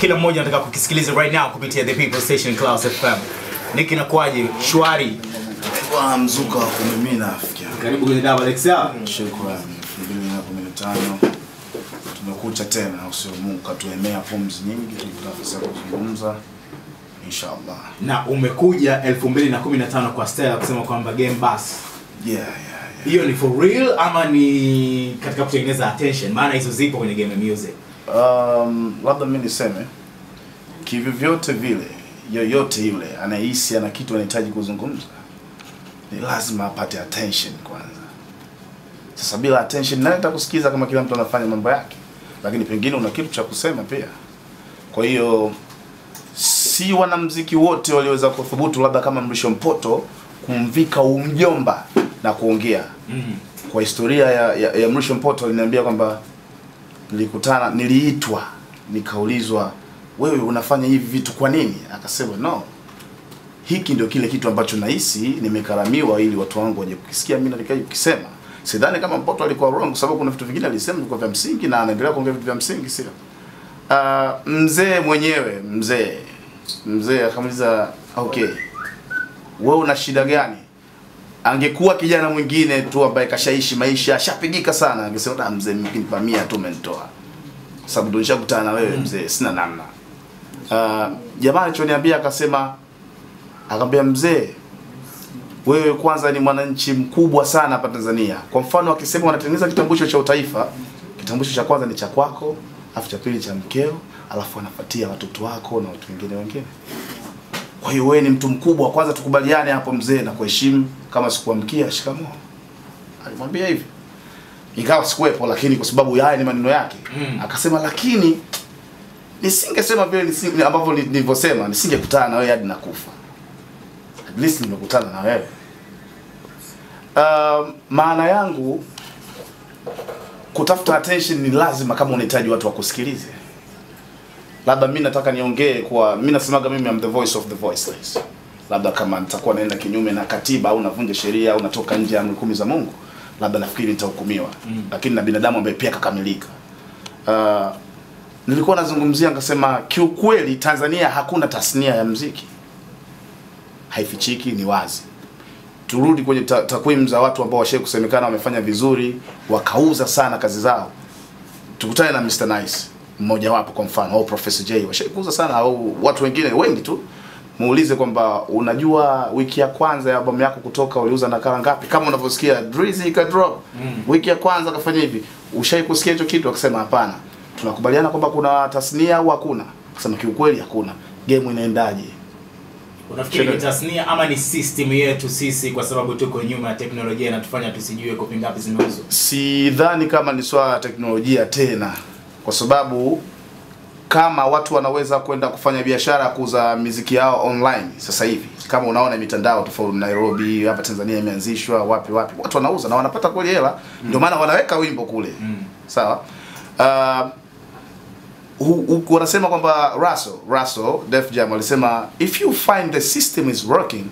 kila mmoja anataka kukisikiliza right now kupitia The People Station Clouds FM. Niki nakwaje? Shwari. Kwa mzuka wa kumimina afikia. Karibu kwenye Double XL. Shukrani. 2015 tumekucha tena, usio Mungu katuemea pumzi nyingi tunataka kuzungumza inshallah. Na umekuja 2015 kwa Stella kusema kwamba game bus. Yeah. Hiyo ni for real ama ni katika kutengeneza attention? Maana hizo zipo kwenye game music. Labda mimi niseme kivyovyote vile, yoyote yule anahisi ana kitu anahitaji kuzungumza, ni lazima apate attention kwanza. Sasa bila attention nani atakusikiza kama kila mtu anafanya mambo yake? Lakini pengine una kitu cha kusema pia. Kwa hiyo si wanamuziki wote waliweza kuthubutu, labda kama Mrisho Mpoto, kumvika umjomba na kuongea. Kwa historia ya Mrisho Mpoto aliniambia kwamba niliitwa nikaulizwa, wewe unafanya hivi vitu kwa nini? Akasema no, hiki ndio kile kitu ambacho nahisi nimekaramiwa ili watu wangu waje kukisikia mimi nikaje kukisema. Sidhani kama Mpoto alikuwa wrong, kwa sababu kuna vitu vingine alisema vilikuwa vya msingi na anaendelea kuongea vitu vya msingi, sio? Mzee mwenyewe, mzee akamuuliza, okay, wewe una shida gani? Angekuwa kijana mwingine tu ambaye kashaishi maisha, ashapigika sana, angesema mzee mkinipa 100 tu umenitoa. Sababu ndio nishakutana na wewe mzee, sina namna. Jamaa alichoniambia akamwambia mzee, wewe kwanza ni mwananchi mkubwa sana hapa Tanzania. Kwa mfano akisema wanatengeneza kitambulisho cha utaifa, kitambulisho cha kwanza ni cha kwako, alafu cha pili cha mkeo, alafu wanafuatia watoto wako na watu wengine. Kwa hiyo wewe ni mtu mkubwa, kwanza tukubaliane hapo mzee na kuheshimu, kama sikuamkia shikamoo. Alimwambia hivi. Ingawa sikuwepo, lakini kwa sababu haya ni maneno yake. Akasema lakini nisingesema vile ambavyo nilivyosema, nisingekutana na wewe hadi nakufa. At least nimekutana na wewe. Maana yangu kutafuta attention ni lazima kama unahitaji watu wakusikilize. Labda mimi nataka niongee kwa, mimi nasemaga mimi am the voice of the voiceless. Labda kama nitakuwa naenda kinyume na katiba au navunja sheria au natoka nje ya amri 10 za Mungu, labda nafikiri nitahukumiwa. Lakini na binadamu ambaye pia kakamilika. Nilikuwa nazungumzia nikasema kiukweli Tanzania hakuna tasnia ya muziki. Haifichiki, ni wazi. Turudi kwenye takwimu za watu ambao washaye kusemekana wamefanya vizuri, wakauza sana kazi zao. Tukutane na Mr Nice, mmoja wapo kwa mfano, au Professor J, washaye kuuza sana, au watu wengine wengi tu. Muulize kwamba unajua wiki ya kwanza ya albamu yako kutoka uliuza nakala ngapi? Kama unavyosikia Drizzy ka drop wiki ya kwanza kafanya hivi, ushaye kusikia hicho kitu? Akasema hapana. Tunakubaliana kwamba kuna tasnia au hakuna? Akasema kiukweli hakuna. Game inaendaje? Unafikiri ni tasnia ama ni system yetu sisi kwa sababu tuko nyuma ya teknolojia na tufanya tusijue kopi ngapi zimeuzwa? Sidhani kama ni swala la teknolojia tena, kwa sababu kama watu wanaweza kwenda kufanya biashara kuuza muziki yao online sasa hivi, kama unaona mitandao tofauti, Nairobi hapa Tanzania imeanzishwa, wapi watu wanauza na wanapata kweli hela, ndio maana wanaweka wimbo kule. Sawa. Wanasema kwamba Russell Def Jam alisema, if you find the system is working,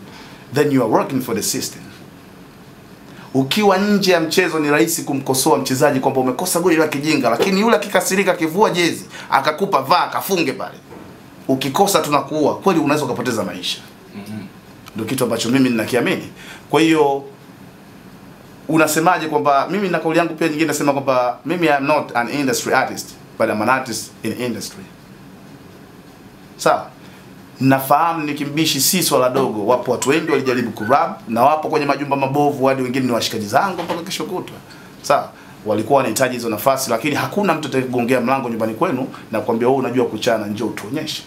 then you are working for the system. Ukiwa nje ya mchezo ni rahisi kumkosoa mchezaji kwamba umekosa goli la kijinga, lakini yule akikasirika akivua jezi akakupa vaa kafunge pale, ukikosa tunakuua, kweli unaweza kupoteza maisha. Ndio kitu ambacho mimi ninakiamini. Kwa hiyo unasemaje kwamba mimi na kauli yangu pia nyingine nasema kwamba mimi am not an industry artist, but I'm an artist in industry. Sawa. Nafahamu nikimbishi si swala dogo, wapo watu wengi walijaribu kurap na wapo kwenye majumba mabovu, hadi wengine ni washikaji zangu mpaka kesho kutwa. Sawa. Walikuwa wanahitaji hizo nafasi, lakini hakuna mtu atakayegongea mlango nyumbani kwenu na kuambia wewe unajua kuchana, njoo tuonyeshe.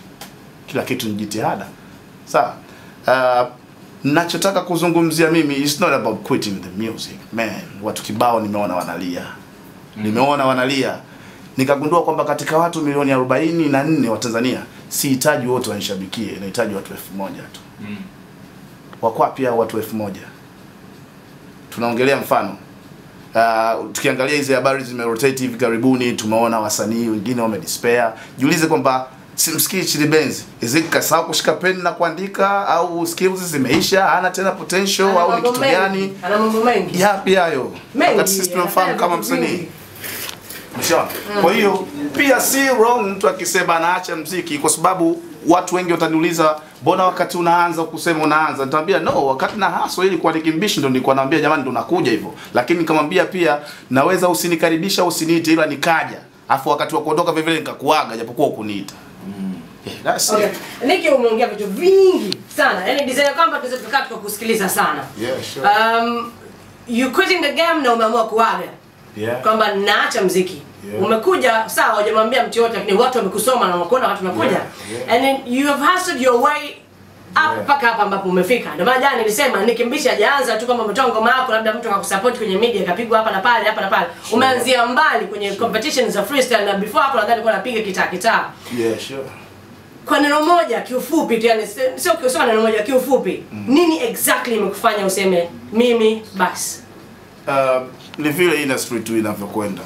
Kila kitu ni jitihada. Sawa. Nachotaka kuzungumzia mimi is not about quitting the music. Man, watu kibao nimeona wanalia. Nimeona wanalia. Nikagundua kwamba katika watu milioni 44 wa Tanzania, si hitaji wote wanishabikie, inahitaji watu 1000 tu. Wako pia watu 1000. Tunaongelea mfano. Tukiangalia hizi habari zimerotate hivi karibuni, tumeona wasanii wengine wamedespair. Jiulize kwamba simsikii Chidi Benz, kasahau kushika pen na kuandika, au skills zimeisha, hana tena potential, au ni kitu gani? Ana mambo mengi. Yapi hayo? Wakati sisi tunamfahamu kama msanii. Mshaona? Kwa hiyo pia si wrong mtu akisema anaacha muziki, kwa sababu watu wengi wataniuliza mbona wakati unaanza kusema unaanza, nitamwambia no, wakati na haso ili kwa nikimbishi ndo nilikuwa naambia jamani ndo nakuja hivyo, lakini nikamwambia pia naweza usinikaribisha au usiniite ila nikaja, afu wakati wa kuondoka vile vile nikakuaga japokuwa ukuniita. That's okay. it. Niki umeongea vitu vingi sana, yani design kwamba tunaweza tukaa tukakusikiliza sana. Yeah, sure. You quitting the game na umeamua kuaga. Yeah. Kwamba naacha muziki. Yeah. Umekuja sawa, hujamwambia mtu yote, lakini watu wamekusoma na wanakuona wakati unakuja. Yeah. Yeah. And then you have hustled your way up mpaka hapa ambapo umefika. Ndio maana jana nilisema Nikimbishi hajaanza tu kama umetoa ngoma yako labda mtu akakusupport kwenye media ikapigwa hapa na pale hapa na pale. Sure. Umeanzia mbali kwenye competitions za freestyle na before hapo nadhani ulikuwa unapiga kitaa. Yeah, sure. Kwa neno moja kiufupi tu, yani sio kusema neno moja kiufupi. Nini exactly imekufanya useme mimi basi? Ni vile industry tu inavyokwenda.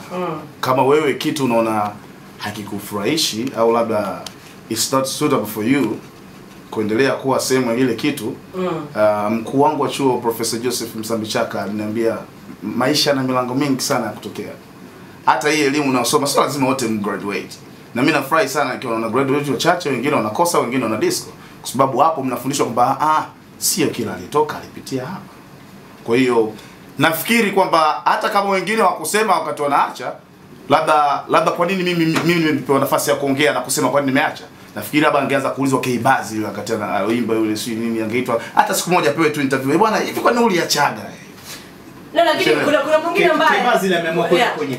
Kama wewe kitu unaona hakikufurahishi au labda it's not suitable for you kuendelea kuwa sehemu ile kitu, mkuu wangu wa chuo Professor Joseph Msambichaka aliniambia maisha na milango mingi sana ya kutokea. Hata hii elimu unayosoma sio lazima wote mgraduate. Na mimi nafurahi sana ikiwa wana graduate wachache, wengine wanakosa, wengine wana disco, kwa sababu hapo mnafundishwa kwamba sio kila alitoka alipitia hapa. Kwa hiyo nafikiri kwamba hata kama wengine wakusema wakati wanaacha, labda kwa nini mimi nimepewa nafasi ya kuongea na kusema kwa nini nimeacha. Nafikiri labda angeanza kuulizwa Keibazi wakati anaimba yule si nini, angeitwa hata siku moja apewe tu interview. Bwana hivi kwa nini uliachaga? No, lakini kuna mwingine ambaye Keibazi ameamua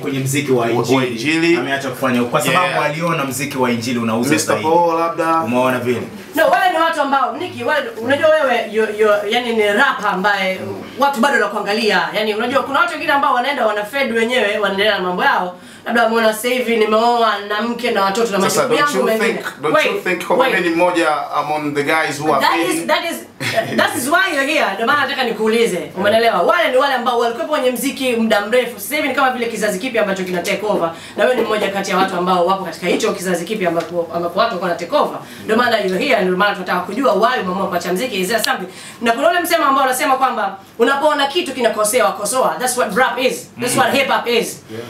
kwenye muziki wa injili. Ameacha kufanya kwa sababu aliona muziki wa injili unauza zaidi. Mr. Paul labda. Umeona vile. No, wale ni watu ambao Niki, wale unajua wewe yani ni rapper ambaye watu bado wanakuangalia. Yani unajua kuna watu wengine ambao wanaenda wanafed wenyewe, wanaendelea na mambo yao. Labda wameona sasa hivi nimeoa na mke na watoto na majukumu yangu mengine. Don't you think kama mimi mmoja among the guys who are that is why you're here. Ndio maana nataka nikuulize. Umeelewa? Wale ni wale ambao walikuwa kwenye muziki muda mrefu. Sasa hivi ni kama vile kizazi kipi ambacho kina take over. Na wewe ni mmoja kati ya watu ambao wapo katika hicho kizazi kipi ambapo watu wana take over. Ndio maana you're here, ndio maana tunataka kujua why umeamua kuacha muziki, is there something. Na kuna ule msemo ambao unasema kwamba unapoona kitu kinakosewa kosoa. That's what rap is. That's what hip hop is. Yeah.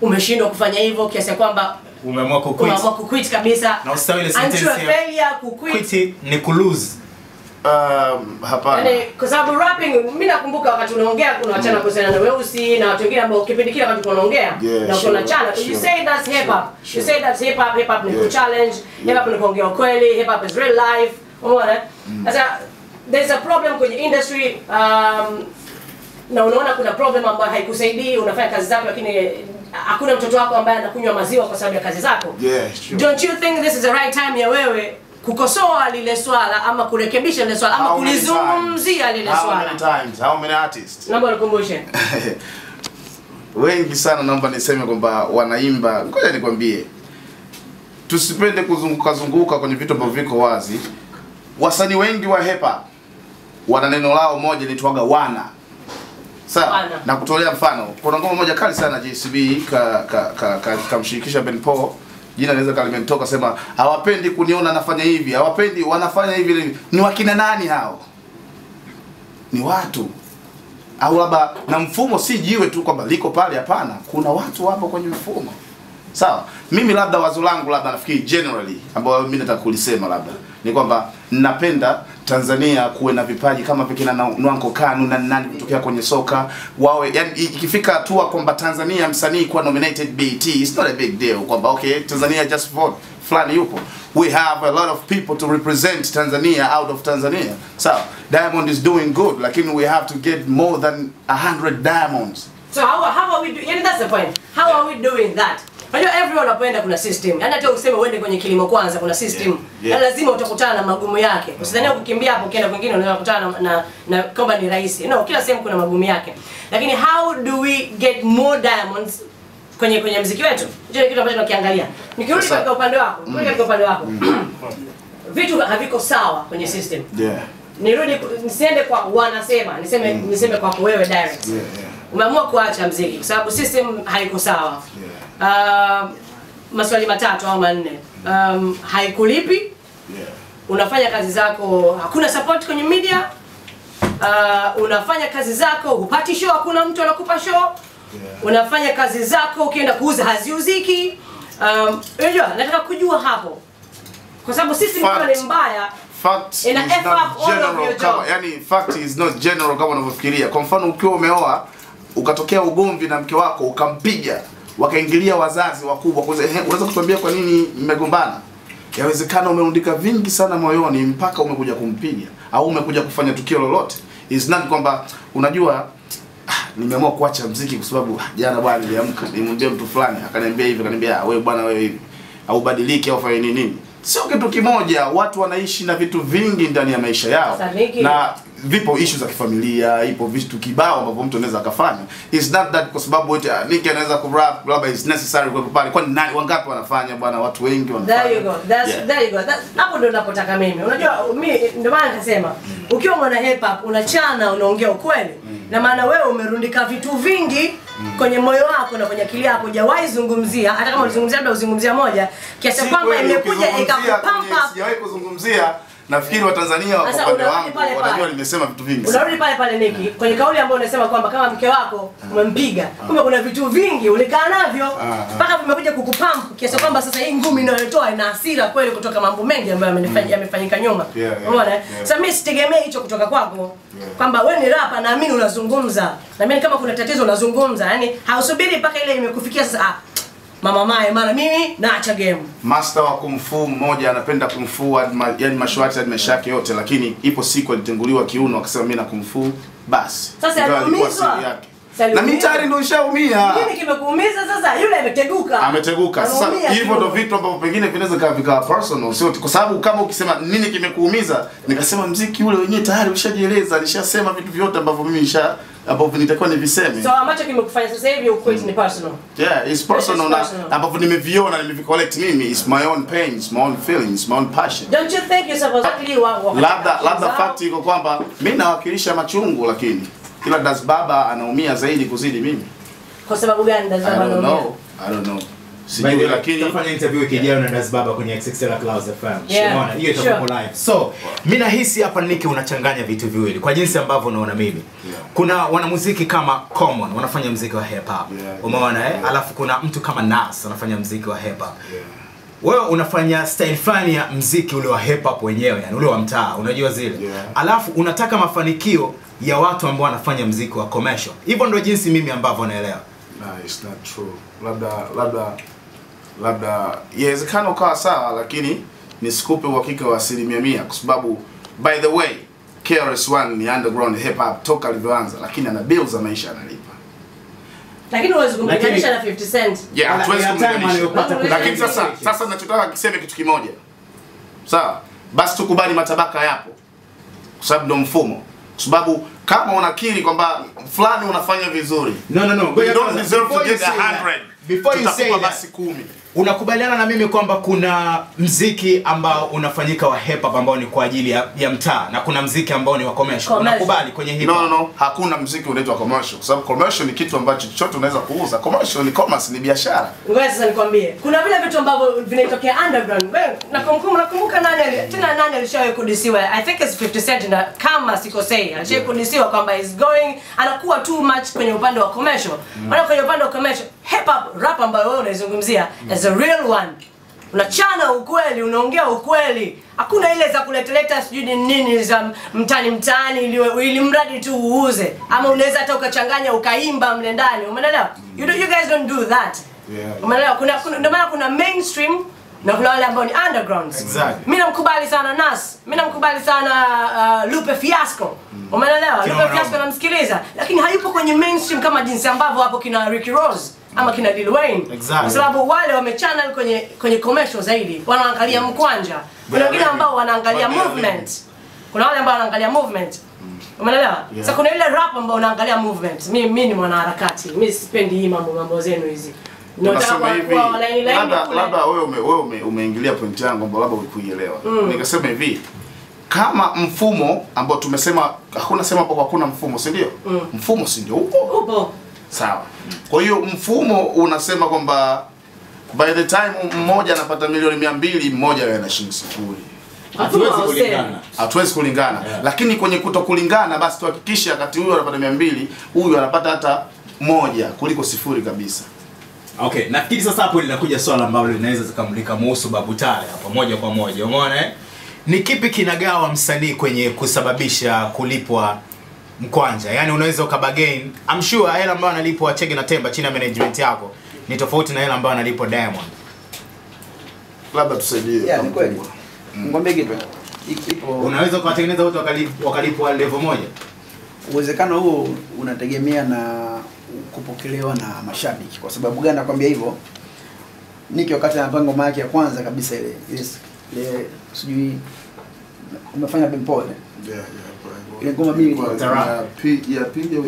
Umeshindwa kufanya hivyo kiasi kwamba umeamua kuquit kabisa. Na ustawi ile sentence ya failure quit ni kulose. Hapana. Yani kwa sababu rapping mimi nakumbuka wakati unaongea kuna wachana kuhusiana na weusi na watu wengine ambao kipindi kile wakati unaongea na kuna chana you say that's hip hop. You say that's hip hop ni challenge, hip hop ni kuongea ukweli, hip hop is real life. Umeona? Sasa there's a problem kwenye industry na unaona kuna problem ambayo haikusaidii, unafanya kazi zako lakini hakuna mtoto wako ambaye anakunywa maziwa kwa sababu ya kazi zako. Yeah, sure. Don't you think this is the right time ya wewe kukosoa lile swala ama kurekebisha lile swala ama kulizungumzia lile swala? How many artists? Naomba nikumbushe. Wengi sana naomba niseme kwamba wanaimba. Ngoja nikwambie. Tusipende kuzunguka kwenye vitu ambavyo viko wazi. Wasanii wengi wa hip hop wana neno lao moja linaitwaga wana. Sawa, na kutolea mfano, kuna ngoma moja kali sana JCB kamshirikisha Ben Paul, jina naweza kalimetoka, sema hawapendi kuniona nafanya hivi, hawapendi wanafanya hivi. Ni wakina nani hao? Ni watu. Au labda na mfumo si jiwe tu kwamba liko pale, hapana. Kuna watu wapo kwenye mfumo. Sawa, mimi labda wazo langu labda nafikiri generally ambao mimi nataka kulisema labda ni kwamba ninapenda Tanzania kuwe na vipaji kama vile kina Nwanko Kanu na nani kutokea kwenye soka wawe, yani ikifika hatua kwamba Tanzania msanii kuwa nominated BET, it's not a big deal kwamba okay Tanzania just vote fulani yupo. We have a lot of people to represent Tanzania out of Tanzania. So Diamond is doing good, lakini we have to get more than 100 diamonds. So how are we doing? Yani that's the point. How are we doing that? Unajua everyone anapoenda kuna system. Yaani hata useme uende kwenye kilimo kwanza kuna system. Na lazima utakutana na magumu yake. Usidhani kukimbia hapo ukienda kwingine unaweza kukutana na kwamba ni rahisi. No, kila sehemu kuna magumu yake. Lakini how do we get more diamonds kwenye muziki wetu? Hicho kitu ambacho tunakiangalia. Nikirudi katika upande wako. Vitu haviko sawa kwenye system. Nirudi nisiende kwa wanasema, niseme kwa wewe direct. Umeamua kuacha muziki kwa sababu system haiko sawa. Maswali matatu au manne. Haikulipi. Unafanya kazi zako, hakuna support kwenye media. Unafanya kazi zako, hupati show, hakuna mtu anakupa show. unafanya kazi zako, ukienda kuuza haziuziki. Unajua nataka kujua hapo. Kwa sababu sisi ni mbaya. Fact is not general kama, yani fact is not general kama unavyofikiria. Kwa mfano ukiwa umeoa ukatokea ugomvi na mke wako ukampiga, wakaingilia wazazi wakubwa, unaweza kutuambia kwa nini mmegombana? Yawezekana umeundika vingi sana moyoni mpaka umekuja kumpiga au umekuja kufanya tukio lolote. Is not kwamba unajua nimeamua kuacha muziki kwa sababu jana bwana niliamka nimwambia mtu fulani akaniambia hivi, akaniambia wewe bwana wewe hivi au badilike au fanye nini. Sio kitu kimoja, watu wanaishi na vitu vingi ndani ya maisha yao. Na vipo issue za kifamilia, ipo vitu kibao ambavyo mtu anaweza akafanya. It's not that kwa sababu Nick anaweza kurap labda is necessary kwa pale. Kwani nani wangapi wanafanya bwana, watu wengi wanafanya. There you go. There you go. Hapo ndio ninapotaka mimi. Unajua mimi ndio maana nasema ukiwa mwana hip hop unachana, unaongea ukweli. Na maana wewe umerundika vitu vingi kwenye moyo wako na kwenye akili yako, hujawahi zungumzia, hata kama ulizungumzia labda uzungumzia moja kiasi kwamba imekuja ikakupampa. Sijawahi kuzungumzia. Nafikiri Watanzania kwa upande wangu wanajua nimesema vitu vingi. Unarudi pale Niki kwenye kauli ambayo unasema kwamba kama mke wako umempiga, kumbe kuna vitu vingi ulikaa navyo mpaka vimekuja kukupamp kiasi kwamba sasa hii ngumi inayotoa ina hasira kweli kutoka mambo mengi ambayo yamefanyika nyuma. Umeona? Sasa mimi sitegemei hicho kutoka kwako kwamba wewe ni rapa, naamini unazungumza. Na mimi kama kuna tatizo unazungumza, yani hausubiri mpaka ile imekufikia sasa mama mae maana mimi naacha game. Master wa kung fu mmoja anapenda kung fu yani mashwati hadi mashake yote, lakini ipo siku alitenguliwa kiuno akasema mimi na kung fu basi. Sasa aliumizwa. Na mimi tayari ndio nishaumia. Nini kimekuumiza sasa? Yule ameteguka. Ameteguka. Sasa hivyo ndio vitu ambavyo pengine vinaweza vikawa personal, sio kwa sababu kama ukisema nini kimekuumiza, nikasema muziki ule wenyewe tayari ushajieleza, alishasema vitu vyote ambavyo mimi ambavyo nitakuwa niviseme. So ambacho kimekufanya sasa hivi ukweli ni personal. Yeah, it's personal na ambavyo nimeviona na nilivicollect mimi, it's my own pain, it's my own feelings, my own passion. Don't you think you're supposed to labda fact iko kwamba mimi nawakilisha machungu, lakini kila Das Baba anaumia zaidi kuzidi mimi. Kwa sababu gani Das Baba anaumia? I don't know. Sijui, lakini tutafanya interview kijana na Das Baba kwenye XXL Clouds FM. Unaona hiyo itakuwa live. So mimi nahisi hapa Nicky unachanganya vitu viwili kwa jinsi ambavyo unaona mimi. Kuna wanamuziki kama Common wanafanya muziki wa hip hop. Umeona alafu kuna mtu kama Nas anafanya muziki wa hip hop. Wewe unafanya style fulani ya muziki ule wa hip hop wenyewe, yani ule wa mtaa, unajua zile. Alafu unataka mafanikio ya watu ambao wanafanya muziki wa commercial. Hivyo ndio jinsi mimi ambavyo naelewa. No, it's not true. Labda yawezekana ukawa sawa, lakini nisikupe uhakika wa 100% kwa sababu by the way KRS-One ni underground hip hop toka alivyoanza, lakini ana bills za maisha analipa. Lakini huwezi kumlinganisha na 50 Cent. Yeah, hatuwezi kumlinganisha. Lakini sasa ninachotaka kiseme kitu kimoja. Sawa? Basi tukubali matabaka yapo. Kwa sababu ndio mfumo. Kwa sababu kama unakiri kwamba fulani unafanya vizuri. No. You don't deserve to get 100. Before you say basi 10. Unakubaliana na mimi kwamba kuna mziki ambao unafanyika wa hip hop ambao ni kwa ajili ya mtaa na kuna mziki ambao ni wa commercial. Unakubali kwenye hip hop? No. Hakuna mziki unaitwa commercial. Kwa sababu commercial ni kitu ambacho chochote unaweza kuuza. Commercial ni commerce, ni biashara. Ngoja sasa nikwambie. Kuna vile vitu ambavyo vinatokea underground. Wewe nakumbuka nani alishawahi kudisiwa? I think it's 50 Cent na kama sikosei. Alishawahi kudisiwa kwamba is going anakuwa too much kwenye upande wa commercial. Maana kwenye upande wa commercial hip hop rap ambayo wewe unaizungumzia as a real one. Unachana ukweli, unaongea ukweli. Hakuna ile za kuleteleta sijui nini za mtaani ili mradi tu uuze. Ama unaweza hata ukachanganya ukaimba mle ndani. Umeelewa? You guys don't do that. Umeelewa? Ndio maana kuna mainstream na kuna wale ambao ni underground. Exactly. Mimi namkubali sana Nas. Mimi namkubali sana Lupe Fiasco. Umeelewa? Lupe Fiasco namsikiliza, lakini hayupo kwenye mainstream kama jinsi ambavyo hapo kina Ricky Ross ama kina Lil Wayne. Kwa sababu wale wamechannel kwenye commercial zaidi. Wanaangalia mkwanja. Kuna wengine ambao wanaangalia movement. Kuna wale ambao wanaangalia movement. Umeelewa? Sasa kuna ile rap ambao unaangalia movement. Mimi ni mwanaharakati. Mimi sipendi hii mambo zenu hizi. Nasema hivi, labda wewe umeingilia point yangu kwamba labda ukuielewa. Nikasema hivi, kama mfumo ambao tumesema hakuna sema hapo hakuna mfumo, si ndio? Mfumo si ndio upo? Sawa. Kwa hiyo mfumo unasema kwamba by the time mmoja anapata milioni 200, mmoja ana shilingi 0. Hatuwezi kulingana. Lakini kwenye kutokulingana basi tuhakikishe wakati huyu anapata 200, huyu anapata hata 1 kuliko 0 kabisa. Okay, nafikiri sasa hapo linakuja swala ambalo linaweza zikamulika muhusu Babu Tale hapo moja kwa moja. Umeona Ni kipi kinagawa msanii kwenye kusababisha kulipwa mkwanja? Yaani unaweza ukabagain. I'm sure hela ambayo analipwa Chege na Temba chini ya management yako ni tofauti na hela ambayo analipwa Diamond. Labda tusaidie. Yeah, ni kweli. Ngombe kitu. Unaweza kuwatengeneza wote wakalipwa level moja? Uwezekano huo unategemea na kupokelewa na mashabiki. Kwa sababu gani nakwambia hivyo? Niki wakati anapanga ngoma yake ya kwanza kabisa ile sijui umefanya Bempole. Ile ngoma mimi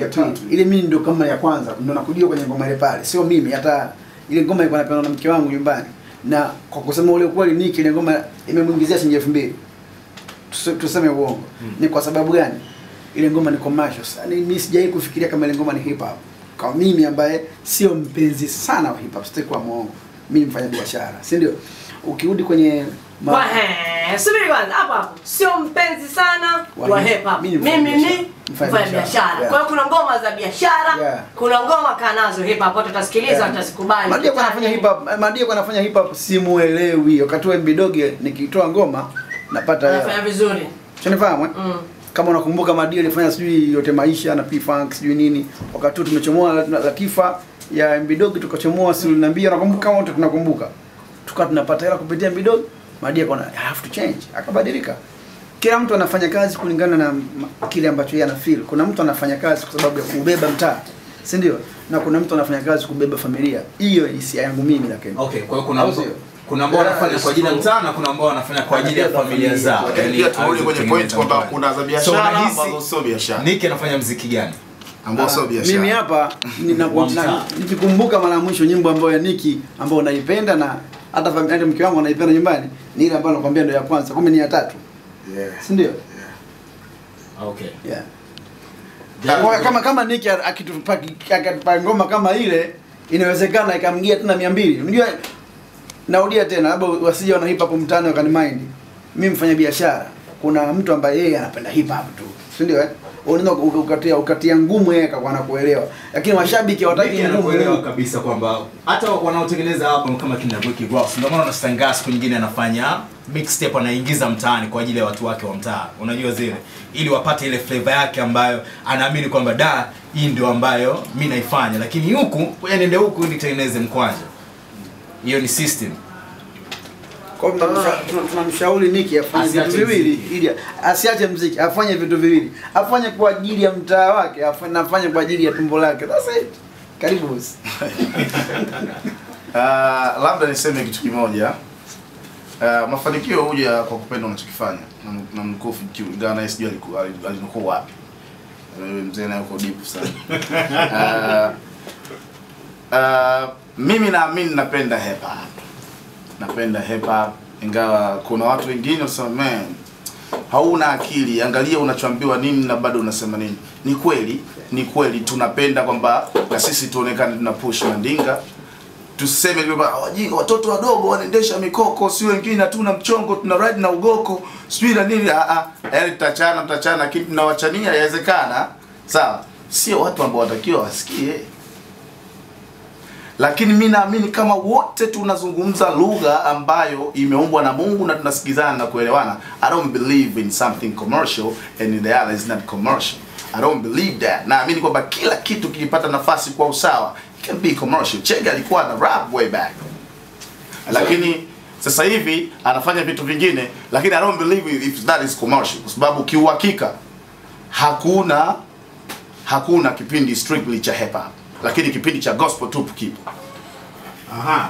ya tatu. Ile mimi ndo kama ya kwanza ndo nakujua kwenye ngoma ile pale. Sio mimi, hata ile ngoma ilikuwa napendwa na mke wangu nyumbani. Na kwa kusema ule kweli Niki ile ngoma imemuingizia shilingi 2000. Tuseme uongo. Ni kwa sababu gani? Ile ngoma ni commercial. Mimi sijai kufikiria kama ile ngoma ni hip hop. Kwa mimi ambaye sio mpenzi sana wa hip hop, sitakuwa muongo. Mimi mfanya biashara, si ndio? Ukirudi kwenye subiri kwanza hapo. Sio mpenzi sana wa hip hop. Mimi ni mfanya biashara. Kwa hiyo kuna ngoma za biashara, kuna ngoma kanazo hip hop watu tasikiliza, watazikubali. Madia kwa anafanya hip hop, Madia kwa anafanya hip hop simuelewi. Wakati wa Mbidoge nikitoa ngoma napata hela. Anafanya vizuri. Unafahamu Kama unakumbuka Madia alifanya sijui yote maisha na P-Funk sijui nini. Wakati tumechomoa Latifa ya Mbidoge tukachomoa si uliniambia, nakumbuka kama wote tunakumbuka. Tukawa tunapata hela kupitia Mbidoge. Madia kona I have to change. Akabadilika. Kila mtu anafanya kazi kulingana na kile ambacho yeye anafeel. Kuna mtu anafanya kazi kwa sababu ya kubeba mtaa, si ndio? Na kuna mtu anafanya kazi kubeba familia. Hiyo hisia yangu mimi lakini. Okay, kwa hiyo kuna ambao wanafanya kwa ajili ya mtaa na kuna ambao wanafanya kwa ajili ya familia zao. Yaani turudi kwenye point kwamba kuna za biashara ambazo sio biashara. Niki anafanya muziki gani ambao sio biashara? Mimi hapa nikikumbuka mara mwisho nyimbo ambayo ya Niki ambayo naipenda na hata familia mke wangu anaipenda nyumbani ni ile ambayo nakwambia ndio ya kwanza, kumbe ni ya tatu. Si ndio? Okay. Kama Niki akitupa ngoma kama ile inawezekana ikamgia tena 200. Unajua naudia tena labda wasije wana hip hop mtani wakanimind. Mimi mfanya biashara. Kuna mtu ambaye yeye anapenda hip hop tu. Si ndio Unaweza ukatia ngumu yeye kwa anakuelewa. Lakini mashabiki hawataki ngumu kuelewa kabisa kwamba hata wanaotengeneza album kama kina Ricky Ross ndio maana unashangaa siku nyingine anafanya mixtape anaingiza mtaani kwa ajili ya watu wake wa mtaa. Unajua zile ili wapate ile flavor yake ambayo anaamini kwamba hii ndio ambayo mimi naifanya, lakini huku nende huku ili tengeneze mkwanja. Hiyo ni system. Kwa hiyo tunamshauri Niki afanye vitu viwili ili asiache muziki, afanye vitu viwili. Afanye kwa ajili ya mtaa wake, afanye kwa ajili ya tumbo lake. That's it. Karibu boss. Labda niseme kitu kimoja. Mafanikio huja kwa kupenda unachokifanya. Na mkufu Ghana sijui alikuwa wapi. Mzee naye yuko deep sana. Mimi naamini napenda hip hop. Napenda hip hop, ingawa kuna watu wengine wasema man hauna akili, angalia unachoambiwa nini na bado unasema nini. Ni kweli tunapenda kwamba na sisi tuonekane tuna push mandinga. Tuseme kwamba wajinga watoto wadogo wanaendesha mikoko, si wengine hatuna mchongo, tuna ride na ugoko, sijui na nini. Yaani tutachana lakini tunawachania yawezekana. Sawa? Sio watu ambao watakiwa wasikie. Lakini mimi naamini kama wote tunazungumza lugha ambayo imeumbwa na Mungu na tunasikizana na kuelewana. I don't believe in something commercial and the other is not commercial. I don't believe that. Naamini kwamba kila kitu kikipata nafasi kwa usawa can be commercial. Chege alikuwa na rap way back. Lakini sasa hivi anafanya vitu vingine, lakini I don't believe if that is commercial kwa sababu kiuhakika hakuna kipindi strictly cha hip hop. Lakini kipindi cha gospel tu kipo.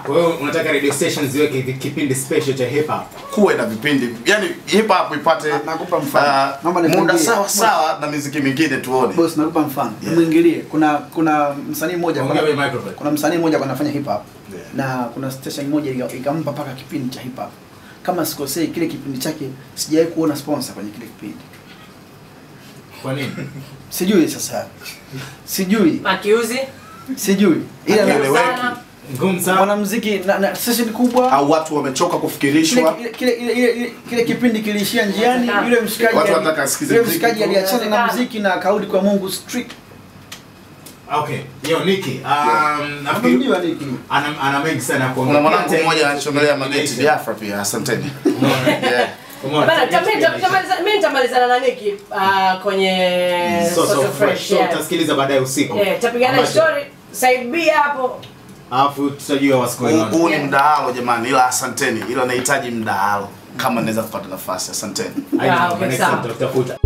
Kwa hiyo unataka radio stations ziweke kipindi special cha hip hop. Kuwe na vipindi. Yaani hip hop ipate nakupa mfano. Muda sawa na muziki mingine tuone. Boss nakupa mfano. Muingilie. Kuna msanii mmoja kuna msanii mmoja anafanya hip hop. Na kuna station moja ikampa paka kipindi cha hip hop. Kama sikosei kile kipindi chake sijawahi kuona sponsor kwenye kile kipindi. Kwa nini? Sijui sasa. Sijui. Makiuzi? Sijui. Ila ngumu sana. Wanamuziki na session kubwa au watu wamechoka kufikirishwa. Kile kipindi kilishia njiani, yule mshikaji. Watu wanataka asikize muziki. Yule mshikaji aliachana na muziki na akarudi kwa Mungu strict. Okay. Yo Nicky, nafikiri Nicky ana mengi sana kuongea. Kuna mwanangu mmoja anachongelea mageti Biafra pia. Asanteni. Yeah. Bana, mimi nitamalizana na Nicky kwenye So fresh. So utasikiliza baadaye usiku. Tapigana story side B hapo. Alafu tutajua what's going on. Huu ni mdahalo jamani, ila asanteni. Ila nahitaji mdahalo kama naweza kupata nafasi. Asanteni. Haina, next time tutafuta.